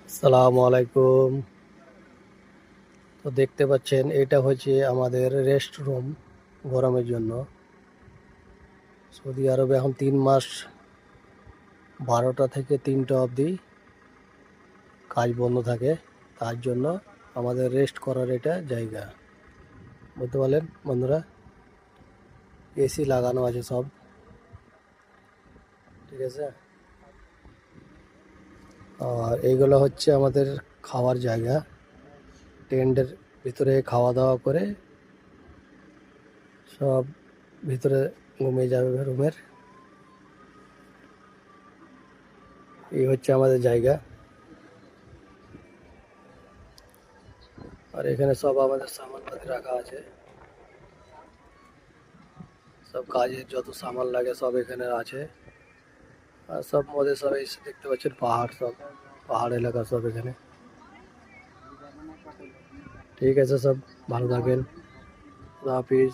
আসসালামু আলাইকুম। তো দেখতে পাচ্ছেন এটা হচ্ছে আমাদের রেস্ট রুম গরমের জন্য। সৌদি আরবে এখন 3 মাস 12টা থেকে 3টা অবধি কাজ বন্ধ থাকে। তার জন্য আমাদের রেস্ট করার এটা জায়গা। বুঝতে পারলেন বন্ধুরা? এসি লাগানো আছে সব, ঠিক আছে। আর এইগুলো হচ্ছে আমাদের খাওয়ার জায়গা। টেন্টের ভিতরে খাওয়া দাওয়া করে সব ভিতরে ঘুমিয়ে যাবে রুমের। এই হচ্ছে আমাদের জায়গা। আর এখানে সব আমাদের সামানপাতি রাখা আছে। সব কাজের যত সামান লাগে সব এখানে আছে। আর সব মধ্যে সব এসে দেখতে পাচ্ছেন পাহাড়, সব পাহাড় এলাকা সব এখানে। ঠিক আছে, সব ভালো থাকবেন। খুদা হাফিজ।